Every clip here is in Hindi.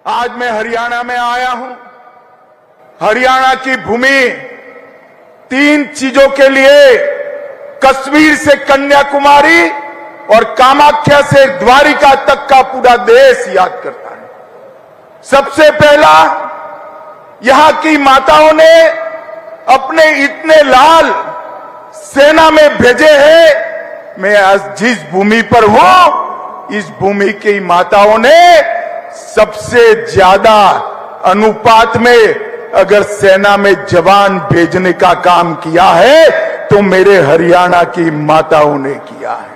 आज मैं हरियाणा में आया हूं। हरियाणा की भूमि 3 चीजों के लिए कश्मीर से कन्याकुमारी और कामाख्या से द्वारिका तक का पूरा देश याद करता है। सबसे पहला, यहां की माताओं ने अपने इतने लाल सेना में भेजे हैं। मैं आज जिस भूमि पर हूं, इस भूमि की माताओं ने सबसे ज्यादा अनुपात में अगर सेना में जवान भेजने का काम किया है तो मेरे हरियाणा की माताओं ने किया है।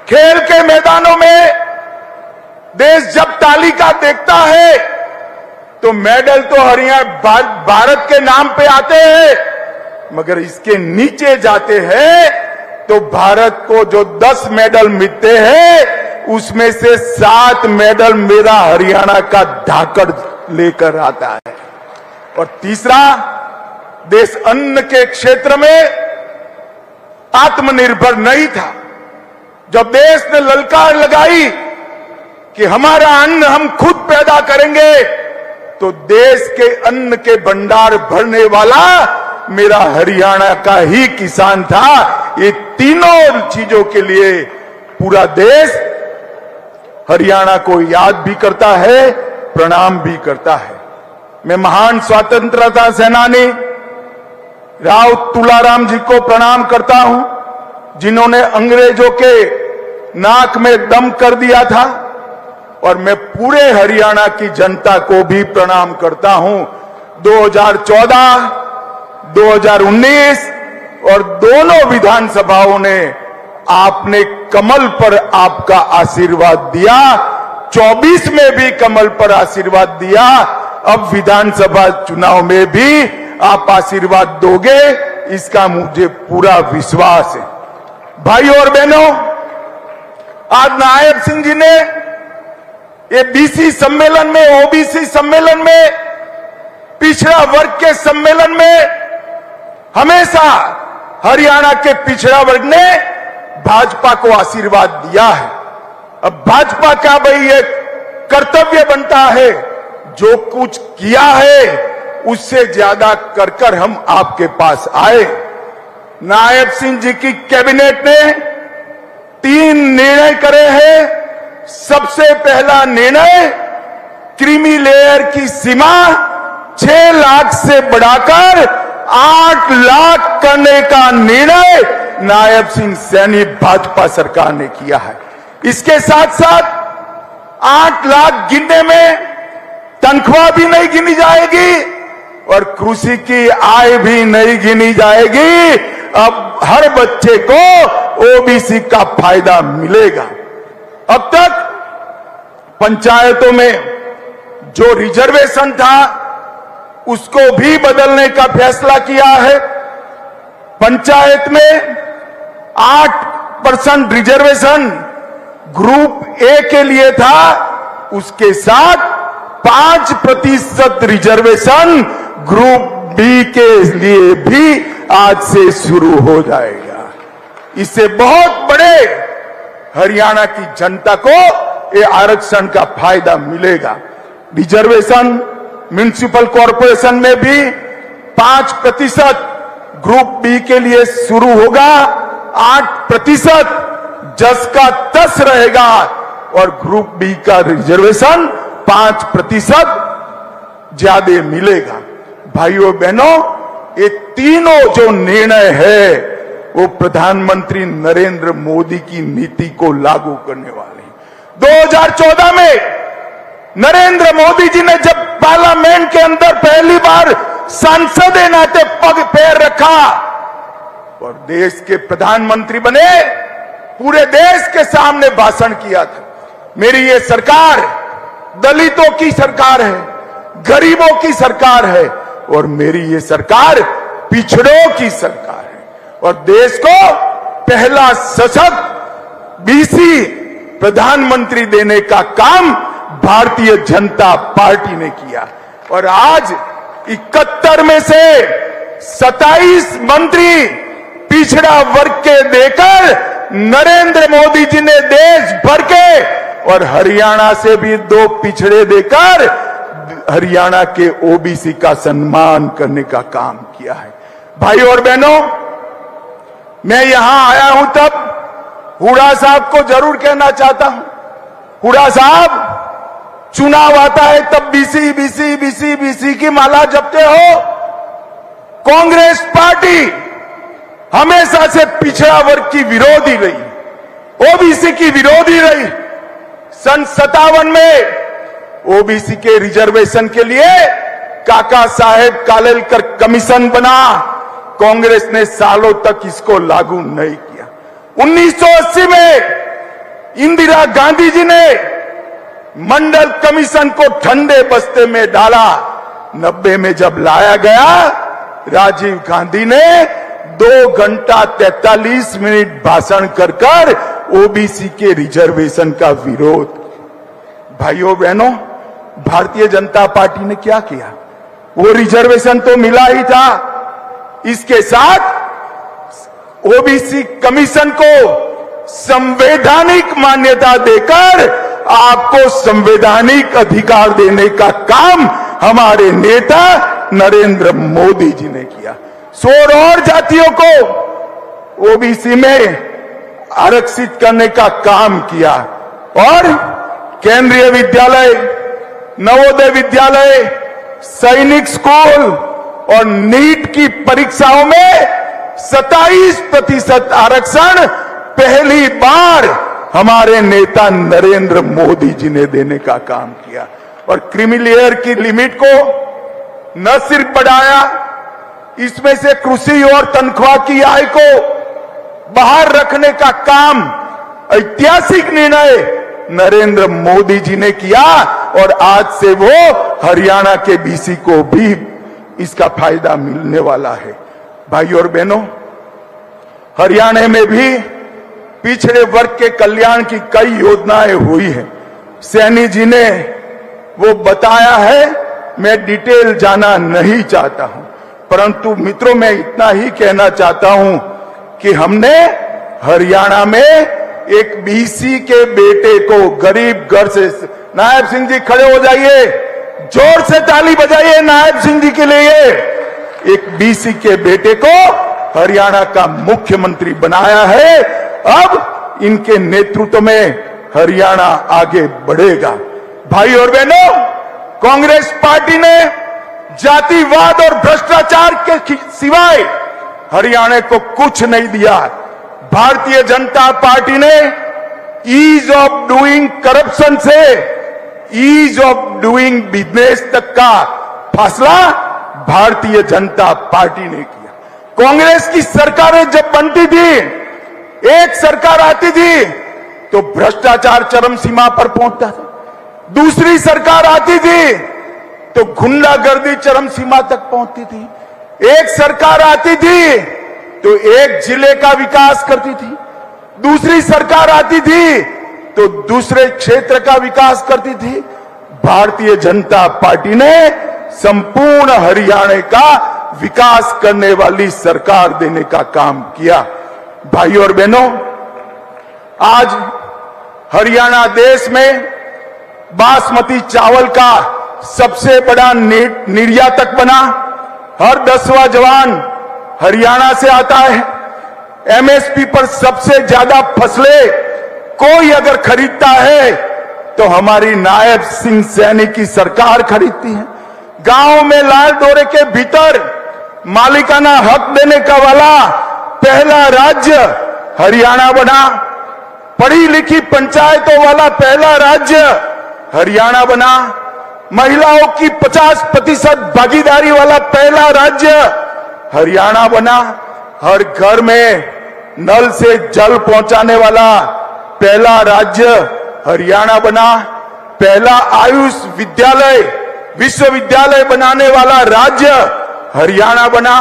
खेल के मैदानों में देश जब तालिका देखता है तो मेडल तो हरियाणा भारत के नाम पे आते हैं, मगर इसके नीचे जाते हैं तो भारत को जो 10 मेडल मिलते हैं उसमें से 7 मेडल मेरा हरियाणा का धाकड़ लेकर आता है। और तीसरा, देश अन्न के क्षेत्र में आत्मनिर्भर नहीं था। जब देश ने ललकार लगाई कि हमारा अन्न हम खुद पैदा करेंगे, तो देश के अन्न के भंडार भरने वाला मेरा हरियाणा का ही किसान था। ये तीनों चीजों के लिए पूरा देश हरियाणा को याद भी करता है, प्रणाम भी करता है। मैं महान स्वतंत्रता सेनानी राव तुलाराम जी को प्रणाम करता हूं, जिन्होंने अंग्रेजों के नाक में दम कर दिया था। और मैं पूरे हरियाणा की जनता को भी प्रणाम करता हूं। 2014, 2019 और दोनों विधानसभाओं ने आपने कमल पर आपका आशीर्वाद दिया। 24 में भी कमल पर आशीर्वाद दिया। अब विधानसभा चुनाव में भी आप आशीर्वाद दोगे, इसका मुझे पूरा विश्वास है। भाइयों और बहनों, आज नायब सिंह जी ने ये बीसी सम्मेलन में, ओबीसी सम्मेलन में, पिछड़ा वर्ग के सम्मेलन में हमेशा हरियाणा के पिछड़ा वर्ग ने भाजपा को आशीर्वाद दिया है। अब भाजपा का भाई ये कर्तव्य बनता है, जो कुछ किया है उससे ज्यादा कर हम आपके पास आए। नायब सिंह जी की कैबिनेट ने 3 निर्णय करे हैं। सबसे पहला निर्णय, क्रीमी लेयर की सीमा 6 लाख से बढ़ाकर 8 लाख करने का निर्णय नायब सिंह सैनी भाजपा सरकार ने किया है। इसके साथ साथ 8 लाख गिनने में तनख्वाह भी नहीं गिनी जाएगी और कृषि की आय भी नहीं गिनी जाएगी। अब हर बच्चे को ओबीसी का फायदा मिलेगा। अब तक पंचायतों में जो रिजर्वेशन था उसको भी बदलने का फैसला किया है। पंचायत में 8% रिजर्वेशन ग्रुप ए के लिए था, उसके साथ 5% रिजर्वेशन ग्रुप बी के लिए भी आज से शुरू हो जाएगा। इससे बहुत बड़े हरियाणा की जनता को ये आरक्षण का फायदा मिलेगा। रिजर्वेशन म्युनिसिपल कॉरपोरेशन में भी 5% ग्रुप बी के लिए शुरू होगा, 8% जस का तस रहेगा और ग्रुप बी का रिजर्वेशन 5% ज्यादा मिलेगा। भाइयों बहनों, ये तीनों जो निर्णय है वो प्रधानमंत्री नरेंद्र मोदी की नीति को लागू करने वाले हैं। 2014 में नरेंद्र मोदी जी ने जब पार्लियामेंट के अंदर पहली बार सांसद के नाते पग पैर रखा और देश के प्रधानमंत्री बने, पूरे देश के सामने भाषण किया था। मेरी ये सरकार दलितों की सरकार है, गरीबों की सरकार है और मेरी ये सरकार पिछड़ों की सरकार है। और देश को पहला सशक्त बीसी प्रधानमंत्री देने का काम भारतीय जनता पार्टी ने किया। और आज 71 में से 27 मंत्री पिछड़ा वर्ग के देकर नरेंद्र मोदी जी ने देश भर के और हरियाणा से भी 2 पिछड़े देकर हरियाणा के ओबीसी का सम्मान करने का काम किया है। भाई और बहनों, मैं यहां आया हूं तब हुड्डा साहब को जरूर कहना चाहता हूं, हुड्डा साहब, चुनाव आता है तब बीसी बीसी बीसी बीसी की माला जपते हो। कांग्रेस पार्टी हमेशा से पिछड़ा वर्ग की विरोधी रही, ओबीसी की विरोधी रही। सन 57 में ओबीसी के रिजर्वेशन के लिए काका साहेब कालेलकर कमीशन बना, कांग्रेस ने सालों तक इसको लागू नहीं किया। 1980 में इंदिरा गांधी जी ने मंडल कमीशन को ठंडे बस्ते में डाला। 90 में जब लाया गया, राजीव गांधी ने 2 घंटा 43 मिनट भाषण कर ओबीसी के रिजर्वेशन का विरोध। भाइयों बहनों, भारतीय जनता पार्टी ने क्या किया? वो रिजर्वेशन तो मिला ही था, इसके साथ ओबीसी कमीशन को संवैधानिक मान्यता देकर आपको संवैधानिक अधिकार देने का काम हमारे नेता नरेंद्र मोदी जी ने किया। 16 और जातियों को ओबीसी में आरक्षित करने का काम किया और केंद्रीय विद्यालय, नवोदय विद्यालय, सैनिक स्कूल और नीट की परीक्षाओं में 27% आरक्षण पहली बार हमारे नेता नरेंद्र मोदी जी ने देने का काम किया। और क्रीमी लेयर की लिमिट को न सिर्फ बढ़ाया, इसमें से कृषि और तनख्वाह की आय को बाहर रखने का काम, ऐतिहासिक निर्णय नरेंद्र मोदी जी ने किया और आज से वो हरियाणा के बीसी को भी इसका फायदा मिलने वाला है। भाइयों और बहनों, हरियाणा में भी पिछड़े वर्ग के कल्याण की कई योजनाएं हुई हैं। सैनी जी ने वो बताया है, मैं डिटेल जाना नहीं चाहता हूं, परंतु मित्रों मैं इतना ही कहना चाहता हूं कि हमने हरियाणा में एक बीसी के बेटे को गरीब घर से, नायब सिंह जी खड़े हो जाइए, जोर से ताली बजाइए नायब सिंह जी के लिए। एक बीसी के बेटे को हरियाणा का मुख्यमंत्री बनाया है। अब इनके नेतृत्व में हरियाणा आगे बढ़ेगा। भाई और बहनों, कांग्रेस पार्टी ने जातिवाद और भ्रष्टाचार के सिवाय हरियाणा को कुछ नहीं दिया। भारतीय जनता पार्टी ने ईज ऑफ डूइंग करप्शन से ईज ऑफ डूइंग बिजनेस तक का फैसला भारतीय जनता पार्टी ने किया। कांग्रेस की सरकारें जब बनती थी, एक सरकार आती थी तो भ्रष्टाचार चरम सीमा पर पहुंचता था, दूसरी सरकार आती थी तो गुंडागर्दी चरम सीमा तक पहुंचती थी, एक सरकार आती थी तो एक जिले का विकास करती थी, दूसरी सरकार आती थी तो दूसरे क्षेत्र का विकास करती थी। भारतीय जनता पार्टी ने संपूर्ण हरियाणा का विकास करने वाली सरकार देने का काम किया। भाइयों और बहनों, आज हरियाणा देश में बासमती चावल का सबसे बड़ा निर्यातक बना। हर 10वां जवान हरियाणा से आता है। एमएसपी पर सबसे ज्यादा फसलें कोई अगर खरीदता है तो हमारी नायब सिंह सैनी की सरकार खरीदती है। गांव में लाल डोरे के भीतर मालिकाना हक देने का वाला पहला राज्य हरियाणा बना। पढ़ी लिखी पंचायतों वाला पहला राज्य हरियाणा बना। महिलाओं की 50% भागीदारी वाला पहला राज्य हरियाणा बना। हर घर में नल से जल पहुंचाने वाला पहला राज्य हरियाणा बना। पहला आयुष विद्यालय विश्वविद्यालय बनाने वाला राज्य हरियाणा बना।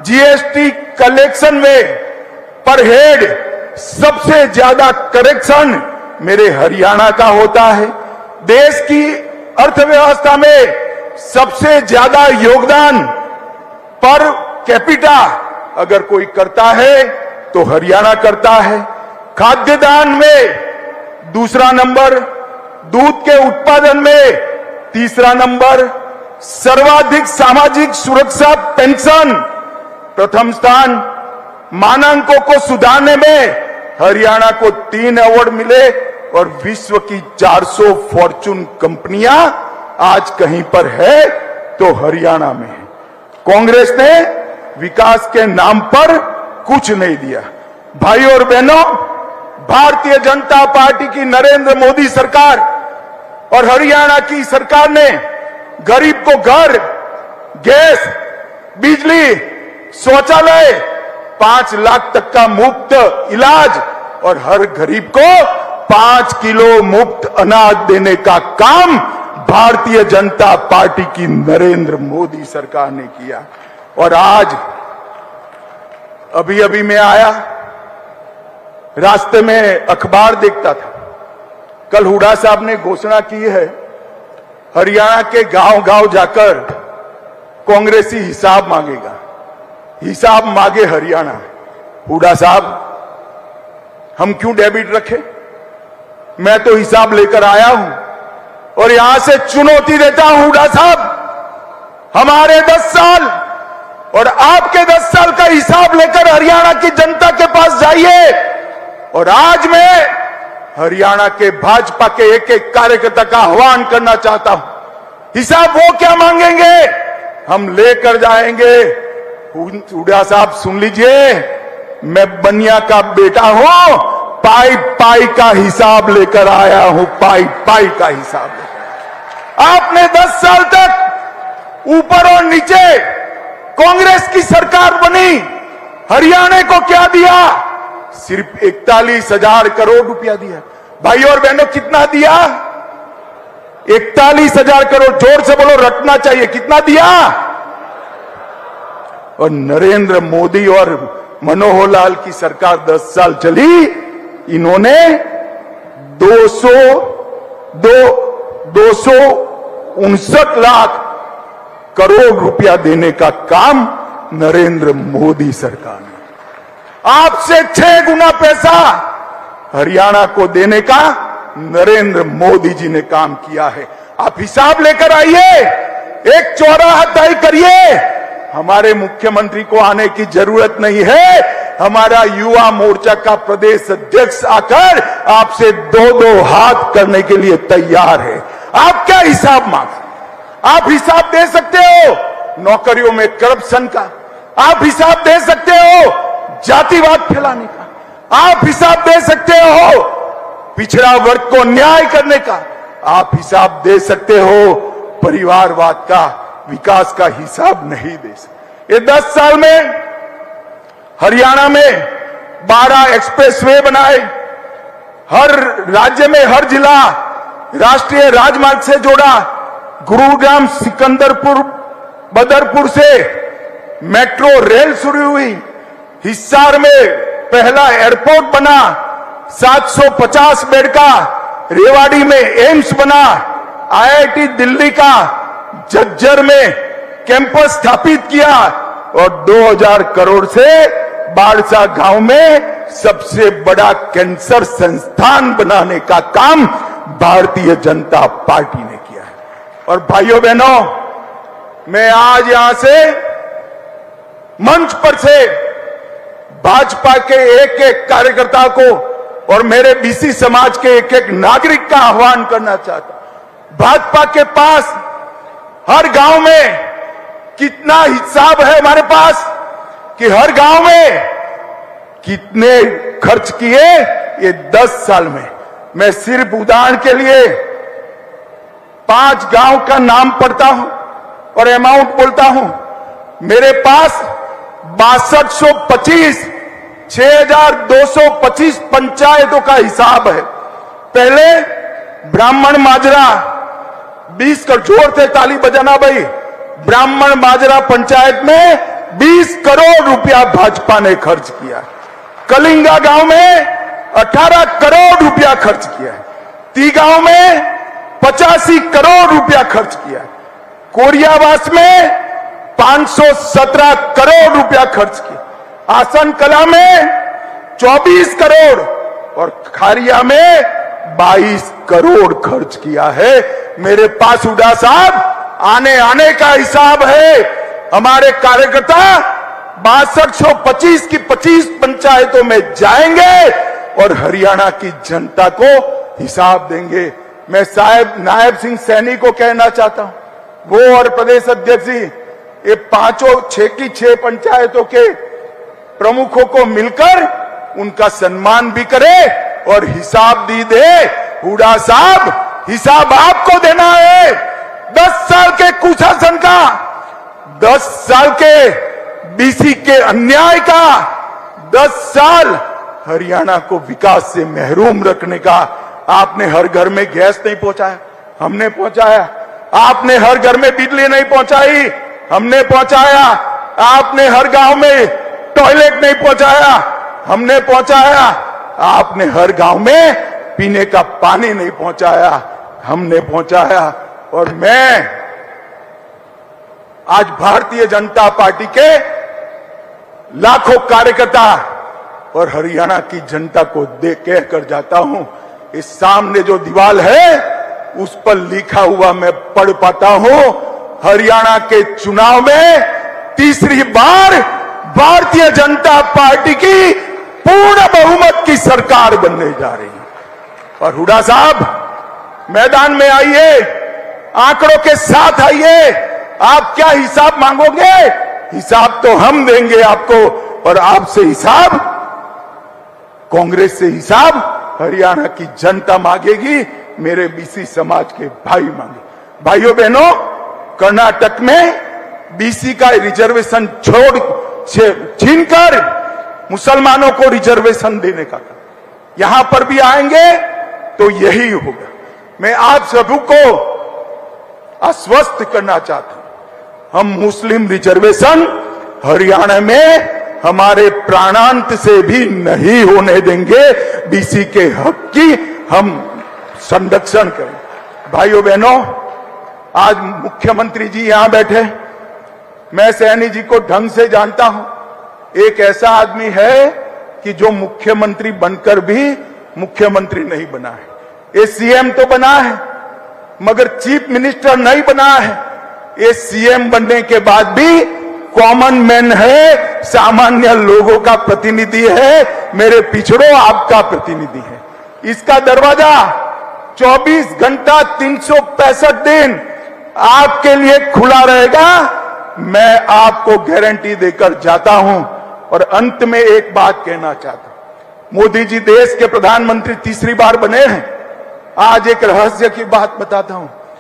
जीएसटी कलेक्शन में पर हेड सबसे ज्यादा कलेक्शन मेरे हरियाणा का होता है। देश की अर्थव्यवस्था में सबसे ज्यादा योगदान पर कैपिटा अगर कोई करता है तो हरियाणा करता है। खाद्यदान में दूसरा नंबर दूध के उत्पादन में, तीसरा नंबर सर्वाधिक सामाजिक सुरक्षा पेंशन, प्रथम स्थान मानांकों को सुधारने में हरियाणा को 3 अवार्ड मिले और विश्व की 400 फॉर्चून कंपनियां आज कहीं पर है तो हरियाणा में है। कांग्रेस ने विकास के नाम पर कुछ नहीं दिया। भाई और बहनों, भारतीय जनता पार्टी की नरेंद्र मोदी सरकार और हरियाणा की सरकार ने गरीब को घर, गैस, बिजली, शौचालय, 5 लाख तक का मुफ्त इलाज और हर गरीब को 5 किलो मुफ्त अनाज देने का काम भारतीय जनता पार्टी की नरेंद्र मोदी सरकार ने किया। और आज अभी मैं आया, रास्ते में अखबार देखता था, कल हुड्डा साहब ने घोषणा की है हरियाणा के गांव-गांव जाकर कांग्रेसी हिसाब मांगेगा। हिसाब मांगे हरियाणा। हुड्डा साहब, हम क्यों डेबिट रखें? मैं तो हिसाब लेकर आया हूं और यहां से चुनौती देता हूं हुड्डा साहब, हमारे 10 साल और आपके 10 साल का हिसाब लेकर हरियाणा की जनता के पास जाइए। और आज मैं हरियाणा के भाजपा के एक एक कार्यकर्ता का आह्वान करना चाहता हूं, हिसाब वो क्या मांगेंगे हम लेकर जाएंगे। हुड्डा साहब सुन लीजिए, मैं बनिया का बेटा हूं, पाई पाई का हिसाब लेकर आया हूं, पाई पाई का हिसाब लेकर। आपने 10 साल तक ऊपर और नीचे कांग्रेस की सरकार बनी, हरियाणा को क्या दिया? सिर्फ 41,000 करोड़ रुपया दिया। भाई और बहनों, कितना दिया? 41,000 करोड़। जोर से बोलो, रटना चाहिए। कितना दिया? और नरेंद्र मोदी और मनोहर लाल की सरकार 10 साल चली, इन्होंने 259 लाख करोड़ रुपया देने का काम नरेंद्र मोदी सरकार ने, आपसे 6 गुना पैसा हरियाणा को देने का नरेंद्र मोदी जी ने काम किया है। आप हिसाब लेकर आइए, एक चौराहा तय करिए। हमारे मुख्यमंत्री को आने की जरूरत नहीं है, हमारा युवा मोर्चा का प्रदेश अध्यक्ष आकर आपसे 2-2 हाथ करने के लिए तैयार है। आप क्या हिसाब मांग? आप हिसाब दे सकते हो नौकरियों में करप्शन का, आप हिसाब दे सकते हो जातिवाद फैलाने का, आप हिसाब दे सकते हो पिछड़ा वर्ग को न्याय करने का, आप हिसाब दे सकते हो परिवारवाद का, विकास का हिसाब नहीं दे सकते। ये 10 साल में हरियाणा में 12 एक्सप्रेसवे बनाए, हर राज्य में हर जिला राष्ट्रीय राजमार्ग से जोड़ा, गुरुग्राम सिकंदरपुर बदरपुर से मेट्रो रेल शुरू हुई, हिसार में पहला एयरपोर्ट बना, 750 बेड का, रेवाड़ी में एम्स बना, आईआईटी दिल्ली का झज्जर में कैंपस स्थापित किया और 2000 करोड़ से बाड़सा गांव में सबसे बड़ा कैंसर संस्थान बनाने का काम भारतीय जनता पार्टी ने किया है। और भाइयों बहनों, मैं आज यहां से मंच पर से भाजपा के एक एक कार्यकर्ता को और मेरे बीसी समाज के एक एक नागरिक का आह्वान करना चाहता हूं। भाजपा के पास हर गांव में कितना हिसाब है हमारे पास कि हर गांव में कितने खर्च किए ये 10 साल में। मैं सिर्फ उदाहरण के लिए 5 गांव का नाम पढ़ता हूं और अमाउंट बोलता हूं। मेरे पास 6225 6225 पंचायतों का हिसाब है। पहले ब्राह्मण माजरा 20 करोड़, जोर से ताली बजाना भाई, ब्राह्मण माजरा पंचायत में 20 करोड़ रुपया भाजपा ने खर्च किया। कलिंगा गांव में 18 करोड़ रुपया खर्च किया। ती गांव में 85 करोड़ रुपया खर्च किया। कोरियावास में 517 करोड़ रुपया खर्च किया। आसन कला में 24 करोड़ और खारिया में 22 करोड़ खर्च किया है। मेरे पास हुड्डा साहब आने आने का हिसाब है। हमारे कार्यकर्ता 6225 की 25 पंचायतों में जाएंगे और हरियाणा की जनता को हिसाब देंगे। मैं साहब नायब सिंह सैनी को कहना चाहता हूं, वो और प्रदेश अध्यक्ष जी, ये पांचों 6 की 6 पंचायतों के प्रमुखों को मिलकर उनका सम्मान भी करे और हिसाब दी दे। हुड्डा साहब हिसाब आपको देना है 10 साल के कुशासन का, 10 साल के बीसी के अन्याय का, 10 साल हरियाणा को विकास से महरूम रखने का। आपने हर घर में गैस नहीं पहुंचाया, हमने पहुंचाया। आपने हर घर में बिजली नहीं पहुंचाई, हमने पहुंचाया। आपने हर गांव में टॉयलेट नहीं पहुंचाया, हमने पहुंचाया। आपने हर गांव में पीने का पानी नहीं पहुंचाया, हमने पहुंचाया। और मैं आज भारतीय जनता पार्टी के लाखों कार्यकर्ता और हरियाणा की जनता को देख कहकर जाता हूं, इस सामने जो दीवार है उस पर लिखा हुआ मैं पढ़ पाता हूं, हरियाणा के चुनाव में तीसरी बार भारतीय जनता पार्टी की पूर्ण बहुमत की सरकार बनने जा रही है। और हुड्डा साहब मैदान में आइए, आंकड़ों के साथ आइए। आप क्या हिसाब मांगोगे? हिसाब तो हम देंगे आपको, और आपसे हिसाब, कांग्रेस से हिसाब हरियाणा की जनता मांगेगी, मेरे बीसी समाज के भाई मांगे। भाइयों बहनों, कर्नाटक में बीसी का रिजर्वेशन छीनकर मुसलमानों को रिजर्वेशन देने का काम, यहां पर भी आएंगे तो यही होगा। मैं आप सभी को आश्वस्त करना चाहता हूं, हम मुस्लिम रिजर्वेशन हरियाणा में हमारे प्राणांत से भी नहीं होने देंगे। बीसी के हक की हम संरक्षण करें। भाइयों बहनों, आज मुख्यमंत्री जी यहां बैठे, मैं सैनी जी को ढंग से जानता हूं। एक ऐसा आदमी है कि जो मुख्यमंत्री बनकर भी मुख्यमंत्री नहीं बना है। ये सीएम तो बना है मगर चीफ मिनिस्टर नहीं बना है। ये सीएम बनने के बाद भी कॉमन मैन है, सामान्य लोगों का प्रतिनिधि है, मेरे पिछड़ों आपका प्रतिनिधि है। इसका दरवाजा 24 घंटा 365 दिन आपके लिए खुला रहेगा, मैं आपको गारंटी देकर जाता हूं। और अंत में एक बात कहना चाहता हूं, मोदी जी देश के प्रधानमंत्री तीसरी बार बने हैं। आज एक रहस्य की बात बताता हूं,